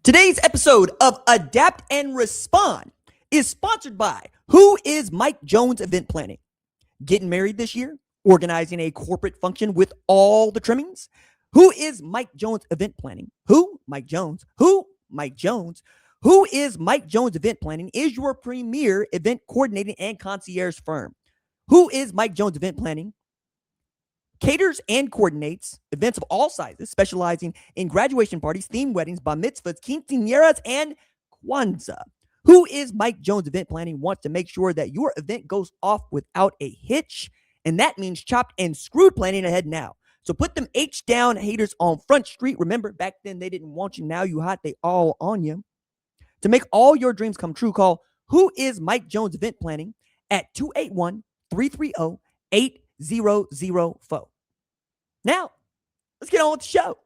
Today's episode of Adapt and Respond is sponsored by Who is Mike Jones Event Planning? Getting married this year? Organizing a corporate function with all the trimmings? Who is Mike Jones Event Planning? Who? Mike Jones. Who? Mike Jones. Who is Mike Jones Event Planning is your premier event coordinating and concierge firm. Who is Mike Jones Event Planning? Caters and coordinates events of all sizes, specializing in graduation parties, theme weddings, bar mitzvahs, quinceañeras, and Kwanzaa. Who is Mike Jones Event Planning wants to make sure that your event goes off without a hitch, and that means chopped and screwed planning ahead now. So put them H down haters on Front Street. Remember, back then they didn't want you. Now you hot, they all on you. To make all your dreams come true, call Who is Mike Jones Event Planning at 281-330-8004. Now, let's get on with the show.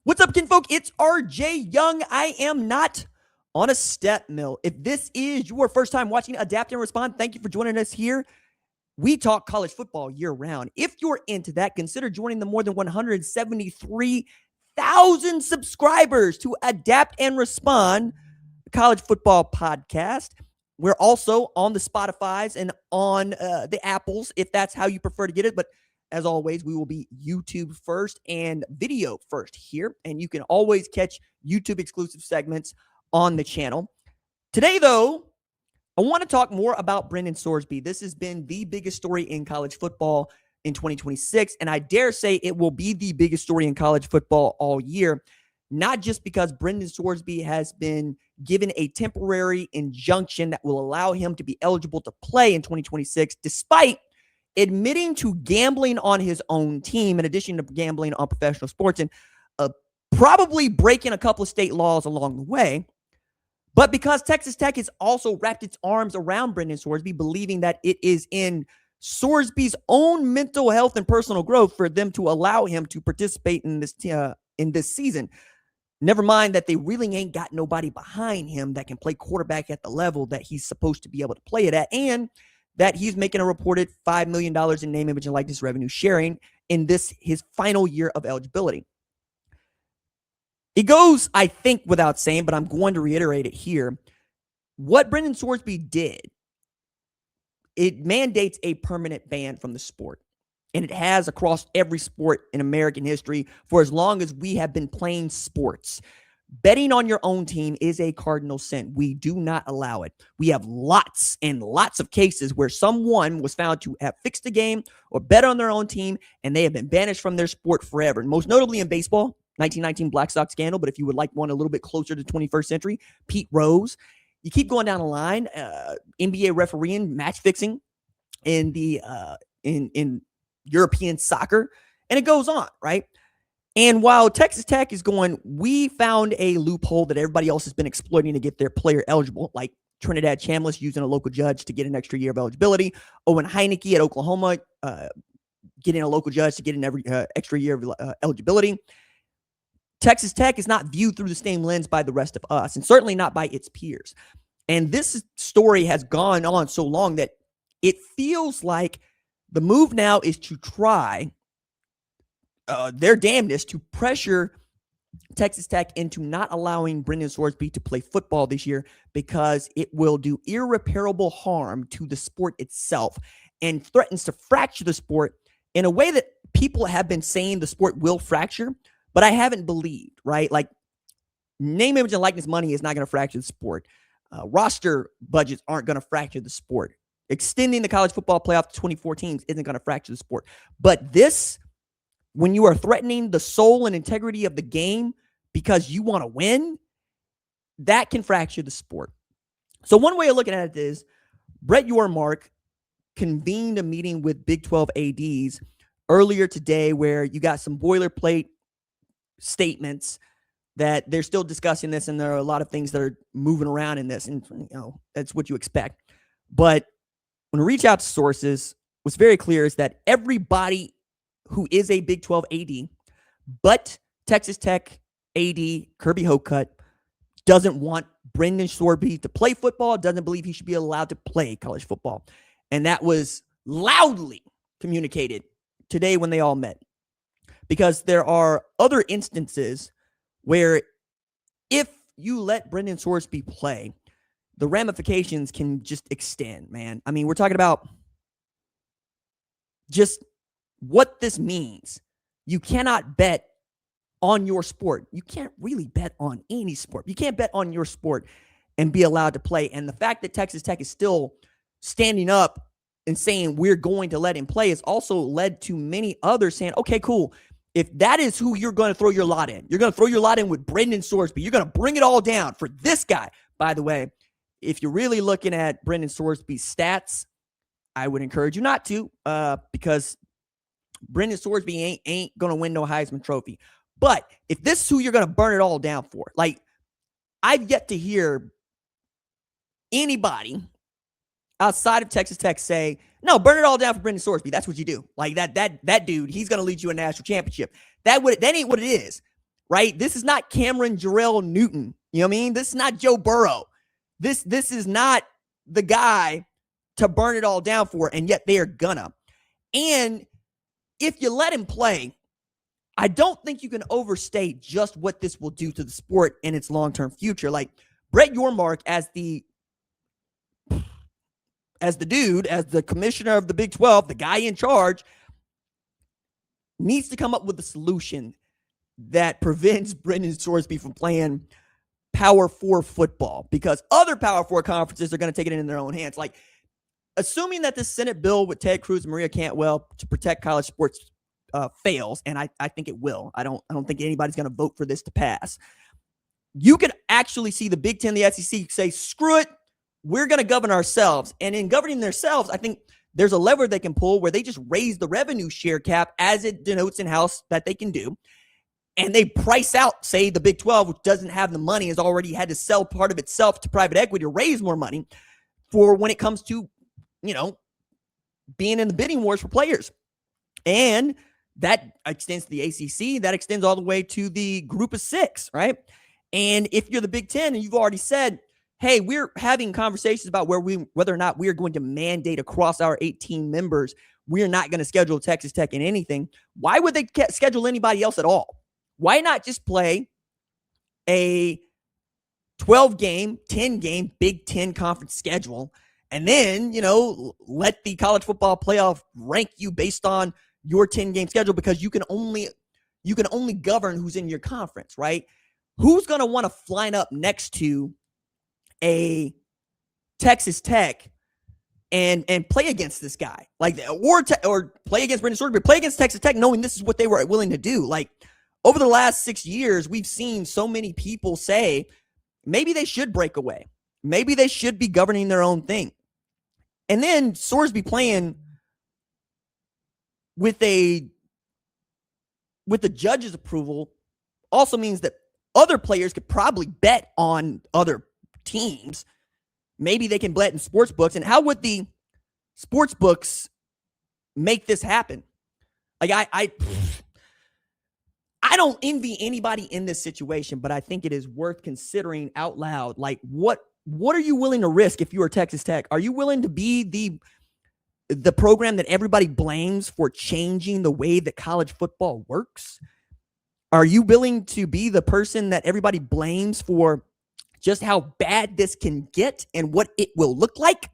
What's up, kinfolk? It's RJ Young. I am not on a step mill. If this is your first time watching Adapt and Respond, thank you for joining us here. We talk college football year round. If you're into that, consider joining the more than 173,000 subscribers to Adapt and Respond, the college football podcast. We're also on the Spotifys and on the Apples, if that's how you prefer to get it. But as always, we will be YouTube first and video first here. And you can always catch YouTube exclusive segments on the channel. Today, though, I want to talk more about Brendan Sorsby. This has been the biggest story in college football in 2026, and I dare say it will be the biggest story in college football all year, not just because Brendan Sorsby has been given a temporary injunction that will allow him to be eligible to play in 2026, despite admitting to gambling on his own team, in addition to gambling on professional sports, and probably breaking a couple of state laws along the way. But because Texas Tech has also wrapped its arms around Brendan Sorsby, believing that it is in Sorsby's own mental health and personal growth for them to allow him to participate in this season. Never mind that they really ain't got nobody behind him that can play quarterback at the level that he's supposed to be able to play it at, and that he's making a reported $5 million in name, image, and likeness revenue sharing in his final year of eligibility. It goes, I think, without saying, but I'm going to reiterate it here. What Brendan Sorsby did, it mandates a permanent ban from the sport. And it has across every sport in American history for as long as we have been playing sports. Betting on your own team is a cardinal sin. We do not allow it. We have lots and lots of cases where someone was found to have fixed a game or bet on their own team, and they have been banished from their sport forever. And most notably in baseball, 1919 Black Sox scandal, but if you would like one a little bit closer to 21st century, Pete Rose. You keep going down the line, NBA refereeing, match fixing in the in European soccer, and it goes on, right? And while Texas Tech is going, we found a loophole that everybody else has been exploiting to get their player eligible, like Trinidad Chambliss using a local judge to get an extra year of eligibility, Owen Heineke at Oklahoma getting a local judge to get an extra year of eligibility. Texas Tech is not viewed through the same lens by the rest of us, and certainly not by its peers. And this story has gone on so long that it feels like the move now is to try their damnedest to pressure Texas Tech into not allowing Brendan Sorsby to play football this year, because it will do irreparable harm to the sport itself and threatens to fracture the sport in a way that people have been saying the sport will fracture, but I haven't believed, right? Like, name, image, and likeness money is not going to fracture the sport. Roster budgets aren't going to fracture the sport. Extending the college football playoff to 24 teams isn't going to fracture the sport. But this, when you are threatening the soul and integrity of the game because you want to win, that can fracture the sport. So one way of looking at it is Brett Yormark convened a meeting with Big 12 ADs earlier today where you got some boilerplate statements that they're still discussing this, and there are a lot of things that are moving around in this, and that's what you expect. But when we reach out to sources, what's very clear is that everybody who is a Big 12 AD, but Texas Tech AD Kirby Hocutt doesn't want Brendan Sorsby to play football, doesn't believe he should be allowed to play college football. And that was loudly communicated today when they all met. Because there are other instances where if you let Brendan Sorsby play, the ramifications can just extend, man. I mean, we're talking about just what this means. You cannot bet on your sport. You can't really bet on any sport. You can't bet on your sport and be allowed to play. And the fact that Texas Tech is still standing up and saying we're going to let him play has also led to many others saying, okay, cool. If that is who you're going to throw your lot in, you're going to throw your lot in with Brendan Sorsby. You're going to bring it all down for this guy. By the way, if you're really looking at Brendan Sorsby's stats, I would encourage you not to, because Brendan Sorsby ain't going to win no Heisman Trophy. But if this is who you're going to burn it all down for, like, I've yet to hear anybody outside of Texas Tech say, no, burn it all down for Brendan Sorsby. That's what you do. Like that dude, he's going to lead you a national championship. That ain't what it is, right? This is not Cameron Jarrell Newton. You know what I mean? This is not Joe Burrow. This is not the guy to burn it all down for, and yet they are gonna. And if you let him play, I don't think you can overstate just what this will do to the sport and its long-term future. Like Brett Yormark as the dude, as the commissioner of the Big 12, the guy in charge, needs to come up with a solution that prevents Brendan Sorsby from playing Power 4 football, because other Power 4 conferences are going to take it in their own hands. Like, assuming that the Senate bill with Ted Cruz and Maria Cantwell to protect college sports fails, and I think it will. I don't think anybody's going to vote for this to pass. You could actually see the Big Ten, the SEC say, screw it, we're going to govern ourselves. And in governing themselves, I think there's a lever they can pull where they just raise the revenue share cap as it denotes in-house that they can do. And they price out, say, the Big 12, which doesn't have the money, has already had to sell part of itself to private equity to raise more money for when it comes to, being in the bidding wars for players. And that extends to the ACC. That extends all the way to the group of 6, right? And if you're the Big 10 and you've already said, hey, we're having conversations about whether or not we are going to mandate across our 18 members, we are not going to schedule Texas Tech in anything. Why would they schedule anybody else at all? Why not just play a 12-game, 10-game Big 10 conference schedule and then, let the college football playoff rank you based on your 10-game schedule, because you can only govern who's in your conference, right? Who's going to want to line up next to a Texas Tech and play against this guy, like, or play against Brendan Sorsby, play against Texas Tech, knowing this is what they were willing to do? Like, over the last 6 years, we've seen so many people say maybe they should break away, maybe they should be governing their own thing, and then Sorsby playing with the judge's approval also means that other players could probably bet on other teams. Maybe they can bet in sports books. And how would the sports books make this happen? Like, I don't envy anybody in this situation, but I think it is worth considering out loud. Like, what are you willing to risk if you are Texas Tech? Are you willing to be the program that everybody blames for changing the way that college football works? Are you willing to be the person that everybody blames for just how bad this can get and what it will look like?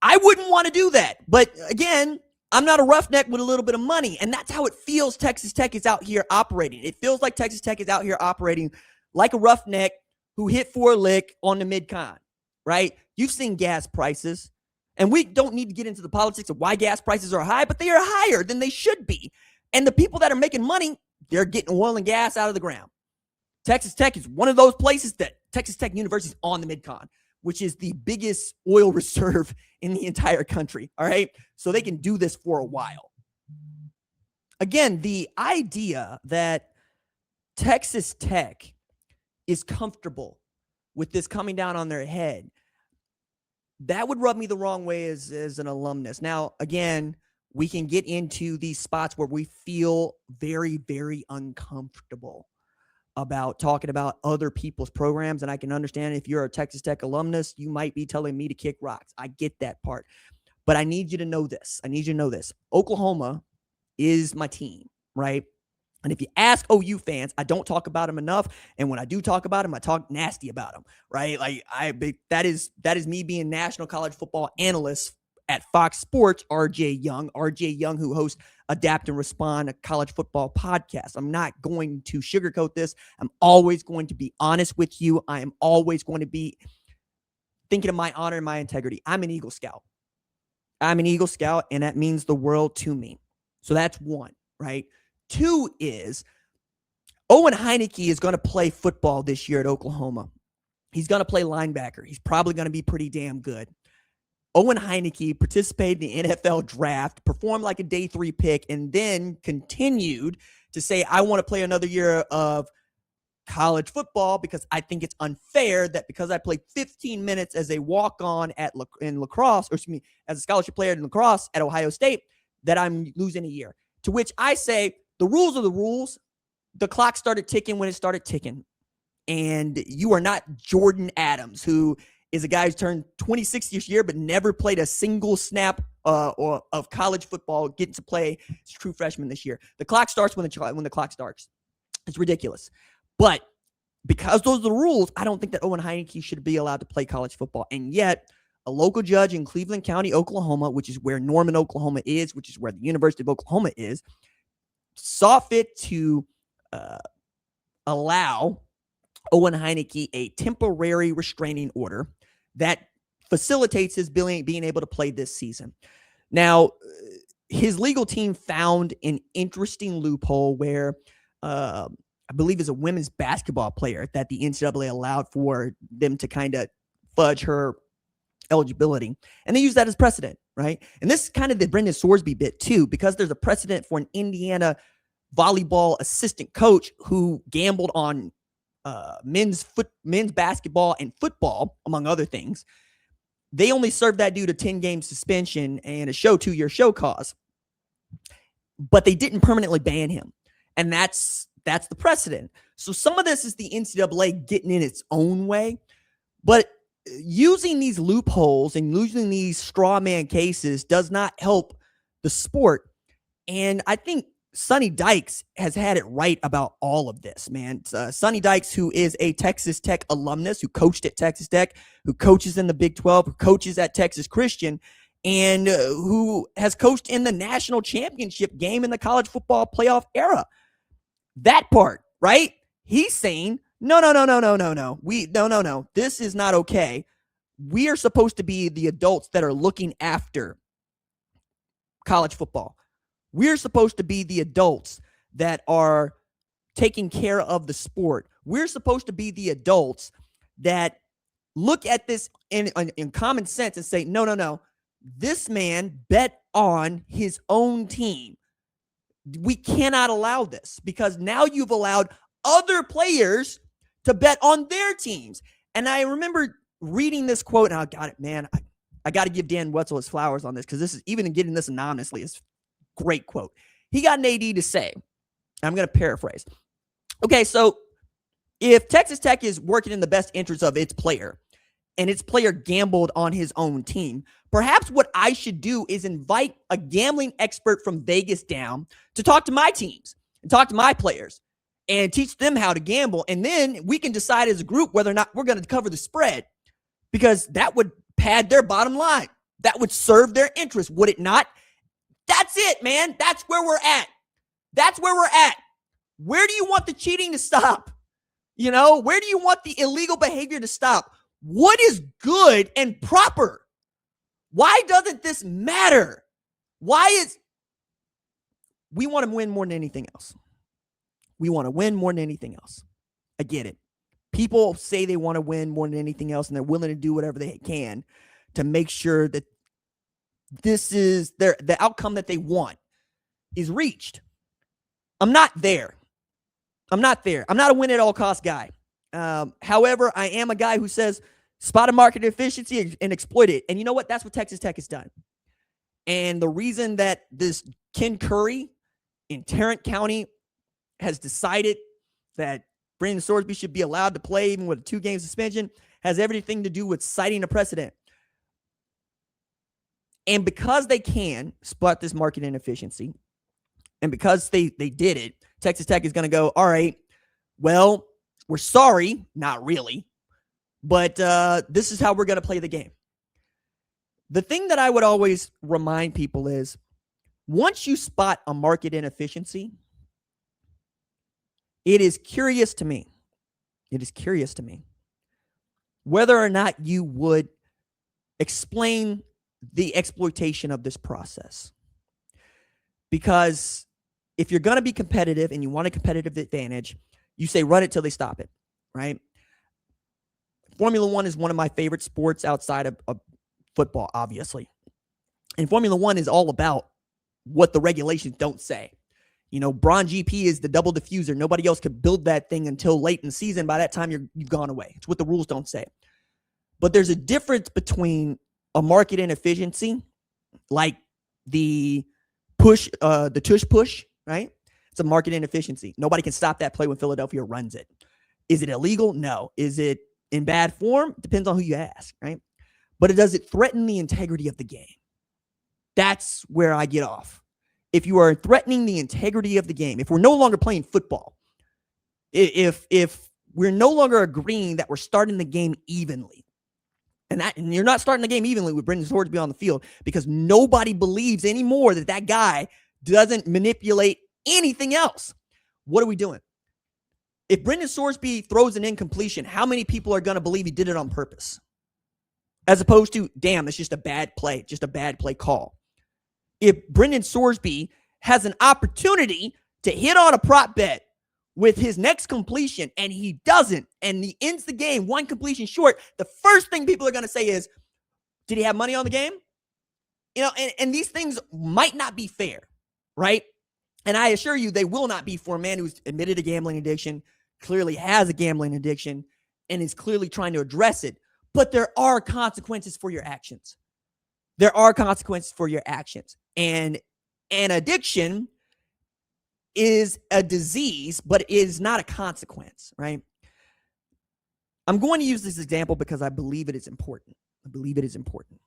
I wouldn't want to do that. But again, I'm not a roughneck with a little bit of money. And that's how it feels Texas Tech is out here operating. It feels like Texas Tech is out here operating like a roughneck who hit for a lick on the mid-con, right? You've seen gas prices. And we don't need to get into the politics of why gas prices are high, but they are higher than they should be. And the people that are making money, they're getting oil and gas out of the ground. Texas Tech is one of those places that Texas Tech University is on the mid-con, which is the biggest oil reserve in the entire country, all right? So they can do this for a while. Again, the idea that Texas Tech is comfortable with this coming down on their head, that would rub me the wrong way as an alumnus. Now, again, we can get into these spots where we feel very, very uncomfortable about talking about other people's programs. And I can understand if you're a Texas Tech alumnus, you might be telling me to kick rocks. I get that part. But I need you to know this. Oklahoma is my team, right? And if you ask OU fans, I don't talk about them enough. And when I do talk about them, I talk nasty about them, right? Like that is me being national college football analyst at Fox Sports, RJ Young, who hosts Adapt and Respond, a college football podcast. I'm not going to sugarcoat this. I'm always going to be honest with you. I am always going to be thinking of my honor and my integrity. I'm an Eagle Scout. And that means the world to me. So that's one, right? Two is Owen Heineke is going to play football this year at Oklahoma. He's going to play linebacker. He's probably going to be pretty damn good. Owen Heineke participated in the NFL draft, performed like a day 3 pick, and then continued to say, I want to play another year of college football because I think it's unfair that because I played 15 minutes as a walk-on in lacrosse, as a scholarship player in lacrosse at Ohio State, that I'm losing a year. To which I say, the rules are the rules. The clock started ticking when it started ticking. And you are not Jordan Adams, who is a guy who's turned 26 this year but never played a single snap of college football, getting to play as a true freshman this year. The clock starts when the clock starts. It's ridiculous. But because those are the rules, I don't think that Owen Heineke should be allowed to play college football. And yet, a local judge in Cleveland County, Oklahoma, which is where Norman, Oklahoma is, which is where the University of Oklahoma is, saw fit to allow Owen Heineke a temporary restraining order that facilitates his being able to play this season. Now, his legal team found an interesting loophole where I believe is a women's basketball player that the NCAA allowed for them to kind of fudge her eligibility. And they use that as precedent, right? And this is kind of the Brendan Sorsby bit too, because there's a precedent for an Indiana volleyball assistant coach who gambled on men's basketball and football, among other things. They only served that dude a 10-game suspension and a 2-year show cause. But they didn't permanently ban him. And that's the precedent. So some of this is the NCAA getting in its own way. But using these loopholes and using these straw man cases does not help the sport. And I think Sonny Dykes has had it right about all of this, man. Sonny Dykes, who is a Texas Tech alumnus, who coached at Texas Tech, who coaches in the Big 12, who coaches at Texas Christian, and who has coached in the national championship game in the college football playoff era. That part, right? He's saying, no. This is not okay. We are supposed to be the adults that are looking after college football. We're supposed to be the adults that are taking care of the sport. We're supposed to be the adults that look at this in common sense and say, no. This man bet on his own team. We cannot allow this because now you've allowed other players to bet on their teams. And I remember reading this quote, and I got it, man. I got to give Dan Wetzel his flowers on this because this is even getting this anonymously is great quote. He got an AD to say, I'm going to paraphrase. Okay, so if Texas Tech is working in the best interest of its player and its player gambled on his own team, perhaps what I should do is invite a gambling expert from Vegas down to talk to my teams and talk to my players and teach them how to gamble. And then we can decide as a group whether or not we're going to cover the spread because that would pad their bottom line. That would serve their interest, would it not? That's it, man. That's where we're at. Where do you want the cheating to stop? Where do you want the illegal behavior to stop? What is good and proper? Why doesn't this matter? We want to win more than anything else. I get it. People say they want to win more than anything else, and they're willing to do whatever they can to make sure that this is the outcome that they want is reached. I'm not there. I'm not a win at all cost guy. However, I am a guy who says spot a market efficiency and exploit it. And you know what? That's what Texas Tech has done. And the reason that this Ken Curry in Tarrant County has decided that Brendan Sorsby should be allowed to play even with a 2-game suspension has everything to do with citing a precedent. And because they can spot this market inefficiency, and because they did it, Texas Tech is going to go, all right, well, we're sorry, not really, but this is how we're going to play the game. The thing that I would always remind people is, once you spot a market inefficiency, it is curious to me whether or not you would explain the exploitation of this process. Because if you're going to be competitive and you want a competitive advantage, you say run it till they stop it, right? Formula One is one of my favorite sports outside of football, obviously. And Formula One is all about what the regulations don't say. You know, Braun GP is the double diffuser. Nobody else could build that thing until late in the season. By that time, you've gone away. It's what the rules don't say. But there's a difference between a market inefficiency, like the tush push, right? It's a market inefficiency. Nobody can stop that play when Philadelphia runs it. Is it illegal? No. Is it in bad form? Depends on who you ask, right? But does it threaten the integrity of the game? That's where I get off. If you are threatening the integrity of the game, if we're no longer playing football, if we're no longer agreeing that we're starting the game evenly, and you're not starting the game evenly with Brendan Sorsby on the field because nobody believes anymore that guy doesn't manipulate anything else. What are we doing? If Brendan Sorsby throws an incompletion, how many people are going to believe he did it on purpose? As opposed to, damn, that's just a bad play, just a bad play call. If Brendan Sorsby has an opportunity to hit on a prop bet with his next completion and he doesn't, and he ends the game one completion short, the first thing people are going to say is, did he have money on the game? You know, and these things might not be fair, right? And I assure you they will not be for a man who's admitted a gambling addiction, clearly has a gambling addiction, and is clearly trying to address it. But there are consequences for your actions. There are consequences for your actions. And an addiction is a disease, but it is not a consequence, right? I'm going to use this example because I believe it is important. I believe it is important.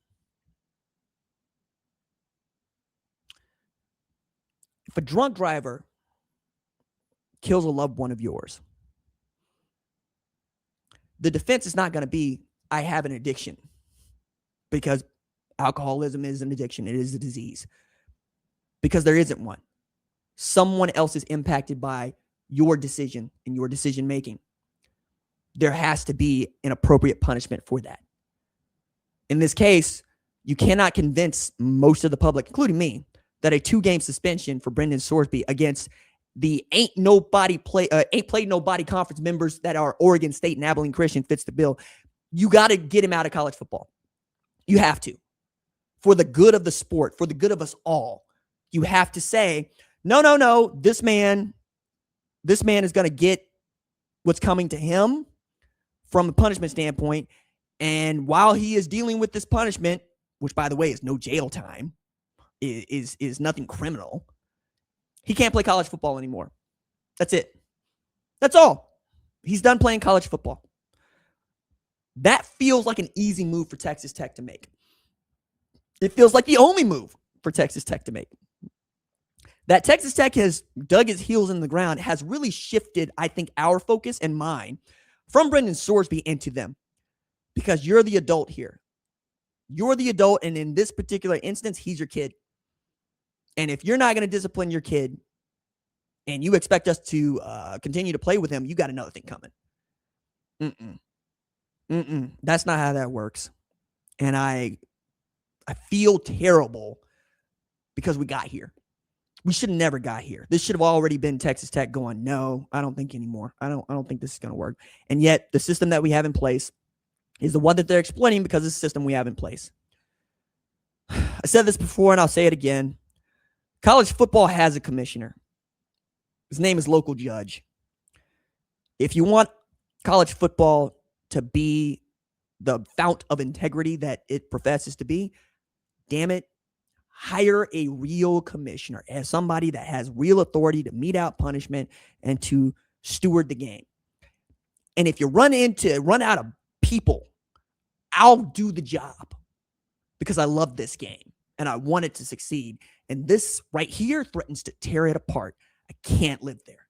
If a drunk driver kills a loved one of yours, the defense is not going to be, I have an addiction, because alcoholism is an addiction. It is a disease. Because there isn't one. Someone else is impacted by your decision and your decision making. There has to be an appropriate punishment for that. In this case, you cannot convince most of the public, including me, that a 2-game suspension for Brendan Sorsby against the ain't played nobody conference members that are Oregon State and Abilene Christian fits the bill. You got to get him out of college football. You have to. For the good of the sport, for the good of us all. You have to say, no, this man is going to get what's coming to him from a punishment standpoint. And while he is dealing with this punishment, which by the way is no jail time, is nothing criminal, he can't play college football anymore. That's it. That's all. He's done playing college football. That feels like an easy move for Texas Tech to make. It feels like the only move for Texas Tech to make. That Texas Tech has dug its heels in the ground has really shifted, I think, our focus and mine from Brendan Sorsby into them. Because you're the adult here. You're the adult, and in this particular instance, he's your kid. And if you're not going to discipline your kid and you expect us to continue to play with him, you got another thing coming. That's not how that works. And I feel terrible because we got here. We should have never got here. This should have already been Texas Tech going, no, I don't think anymore. I don't think this is going to work. And yet the system that we have in place is the one that they're exploiting because it's the system we have in place. I said this before and I'll say it again. College football has a commissioner. His name is Local Judge. If you want college football to be the fount of integrity that it professes to be, damn it, hire a real commissioner, as somebody that has real authority to mete out punishment and to steward the game. And if you run out of people, I'll do the job because I love this game and I want it to succeed. And this right here threatens to tear it apart. I can't live there.